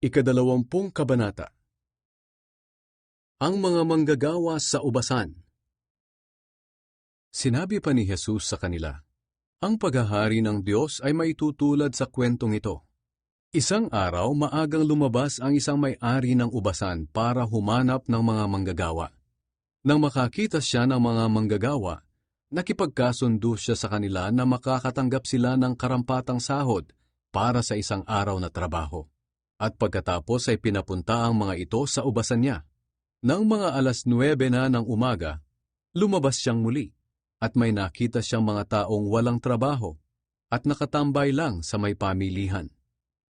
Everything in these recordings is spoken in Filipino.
Ikadalawampung kabanata. Ang mga manggagawa sa ubasan. Sinabi pa ni Jesus sa kanila, ang paghahari ng Diyos ay maitutulad sa kwentong ito. Isang araw, maagang lumabas ang isang may-ari ng ubasan para humanap ng mga manggagawa. Nang makakita siya ng mga manggagawa, nakipagkasundo siya sa kanila na makakatanggap sila ng karampatang sahod para sa isang araw na trabaho. At pagkatapos ay pinapunta ang mga ito sa ubasan niya. Nang mga 9:00 na ng umaga, lumabas siyang muli, at may nakita siyang mga taong walang trabaho at nakatambay lang sa may pamilihan.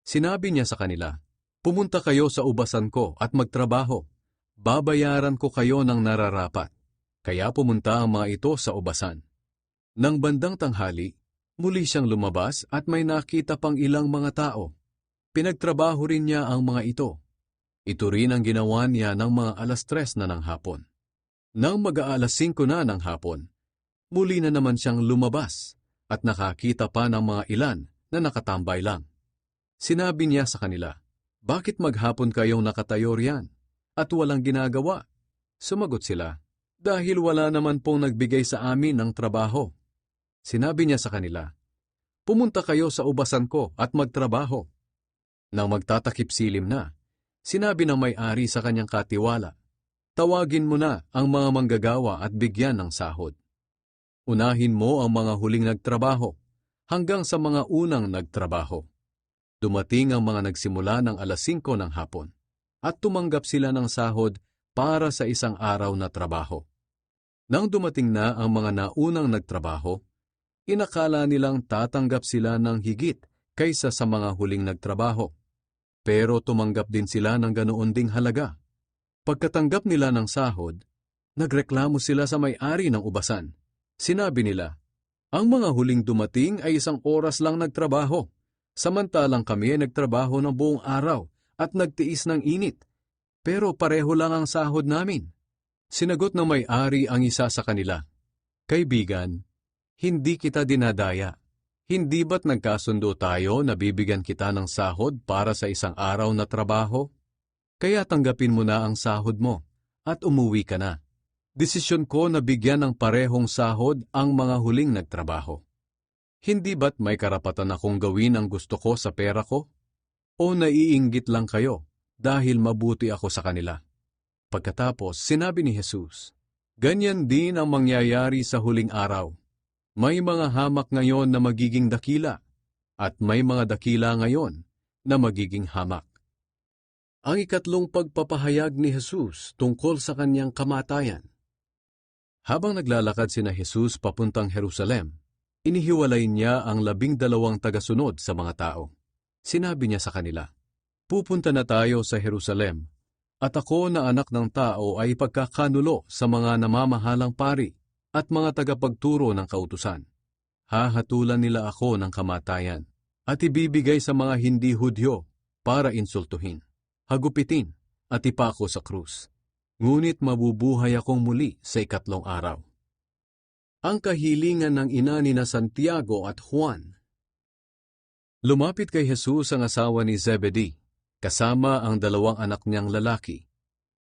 Sinabi niya sa kanila, pumunta kayo sa ubasan ko at magtrabaho. Babayaran ko kayo ng nararapat. Kaya pumunta ang mga ito sa ubasan. Nang bandang tanghali, muli siyang lumabas at may nakita pang ilang mga tao. Pinagtrabaho rin niya ang mga ito. Ito rin ang ginawa niya ng mga 3:00 na ng hapon. Nang mag-aalas 5 na ng hapon, muli na naman siyang lumabas at nakakita pa ng mga ilan na nakatambay lang. Sinabi niya sa kanila, bakit maghapon kayong nakatayo riyan at walang ginagawa? Sumagot sila, dahil wala naman pong nagbigay sa amin ng trabaho. Sinabi niya sa kanila, pumunta kayo sa ubasan ko at magtrabaho. Nang magtatakip silim na, sinabi ng may-ari sa kanyang katiwala, tawagin mo na ang mga manggagawa at bigyan ng sahod. Unahin mo ang mga huling nagtrabaho hanggang sa mga unang nagtrabaho. Dumating ang mga nagsimula ng 5:00 ng hapon at tumanggap sila ng sahod para sa isang araw na trabaho. Nang dumating na ang mga naunang nagtrabaho, inakala nilang tatanggap sila ng higit kaysa sa mga huling nagtrabaho. Pero tumanggap din sila ng ganoon ding halaga. Pagkatanggap nila ng sahod, nagreklamo sila sa may-ari ng ubasan. Sinabi nila, ang mga huling dumating ay 1 oras lang nagtrabaho, samantalang kami ay nagtrabaho ng buong araw at nagtiis ng init, pero pareho lang ang sahod namin. Sinagot ng may-ari ang isa sa kanila, kaibigan, hindi kita dinadaya. Hindi ba't nagkasundo tayo na bibigyan kita ng sahod para sa isang araw na trabaho? Kaya tanggapin mo na ang sahod mo at umuwi ka na. Desisyon ko na bigyan ng parehong sahod ang mga huling nagtrabaho. Hindi ba't may karapatan akong gawin ang gusto ko sa pera ko? O naiinggit lang kayo dahil mabuti ako sa kanila? Pagkatapos, sinabi ni Jesus, ganyan din ang mangyayari sa huling araw. May mga hamak ngayon na magiging dakila, at may mga dakila ngayon na magiging hamak. Ang ikatlong pagpapahayag ni Jesus tungkol sa kanyang kamatayan. Habang naglalakad sina Jesus papuntang Jerusalem, inihiwalay niya ang 12 tagasunod sa mga tao. Sinabi niya sa kanila, pupunta na tayo sa Jerusalem, at ako na anak ng tao ay ipagkakanulo sa mga namamahalang pari at mga tagapagturo ng kautusan. Hahatulan nila ako ng kamatayan at ibibigay sa mga hindi Hudyo para insultuhin, hagupitin at ipako sa krus. Ngunit mabubuhay akong muli sa 3 araw. Ang kahilingan ng ina ni Santiago at Juan. Lumapit kay Jesus ang asawa ni Zebedee, kasama ang 2 anak niyang lalaki.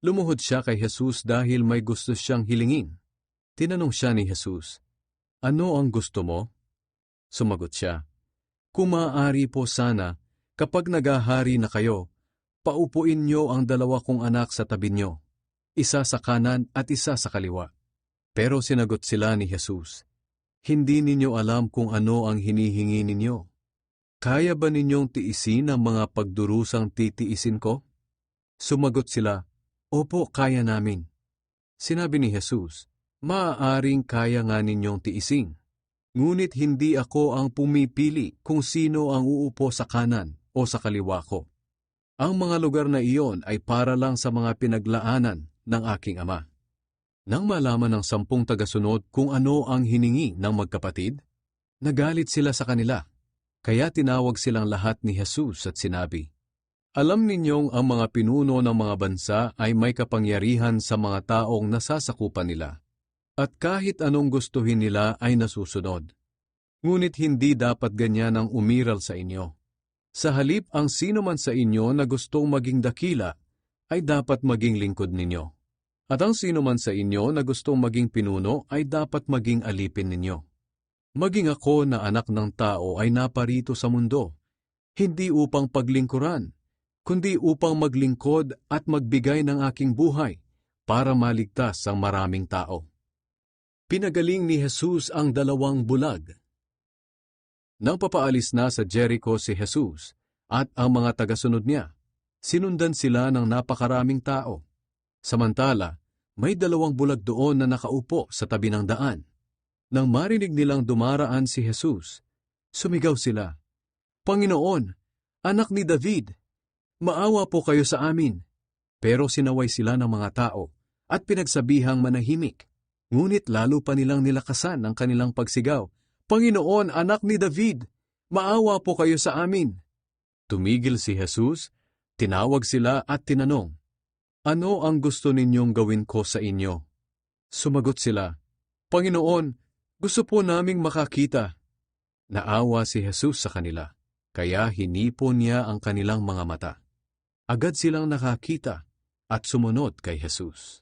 Lumuhod siya kay Jesus dahil may gusto siyang hilingin. Tinanong siya ni Jesus, ano ang gusto mo? Sumagot siya, kung maaari po sana, kapag naghahari na kayo, paupuin niyo ang 2 kong anak sa tabi niyo, isa sa kanan at isa sa kaliwa. Pero sinagot sila ni Jesus, hindi ninyo alam kung ano ang hinihingi ninyo. Kaya ba ninyong tiisin ang mga pagdurusang titiisin ko? Sumagot sila, opo, kaya namin. Sinabi ni Jesus, maaaring kaya nga ninyong tiisin. Ngunit hindi ako ang pumipili kung sino ang uupo sa kanan o sa kaliwa ko. Ang mga lugar na iyon ay para lang sa mga pinaglaanan ng aking Ama. Nang malaman ng 10 tagasunod kung ano ang hiningi ng magkapatid, nagalit sila sa kanila. Kaya tinawag silang lahat ni Jesus at sinabi, alam ninyong ang mga pinuno ng mga bansa ay may kapangyarihan sa mga taong nasasakupan nila. At kahit anong gustuhin nila ay nasusunod. Ngunit hindi dapat ganyan ang umiral sa inyo. Sa halip ang sino man sa inyo na gustong maging dakila ay dapat maging lingkod ninyo. At ang sino man sa inyo na gustong maging pinuno ay dapat maging alipin ninyo. Maging ako na anak ng tao ay naparito sa mundo, hindi upang paglingkuran, kundi upang maglingkod at magbigay ng aking buhay para maligtas ang maraming tao. Pinagaling ni Jesus ang 2 bulag. Nang papaalis na sa Jericho si Jesus at ang mga tagasunod niya, sinundan sila ng napakaraming tao. Samantala, may 2 bulag doon na nakaupo sa tabi ng daan. Nang marinig nilang dumaraan si Jesus, sumigaw sila, "Panginoon, anak ni David, maawa po kayo sa amin." Pero sinaway sila ng mga tao at pinagsabihang manahimik. Ngunit lalo pa nilang nilakasan ang kanilang pagsigaw, "Panginoon, anak ni David, maawa po kayo sa amin." Tumigil si Jesus, tinawag sila at tinanong, "Ano ang gusto ninyong gawin ko sa inyo?" Sumagot sila, "Panginoon, gusto po naming makakita." Naawa si Jesus sa kanila, kaya hinipon niya ang kanilang mga mata. Agad silang nakakita at sumunod kay Jesus.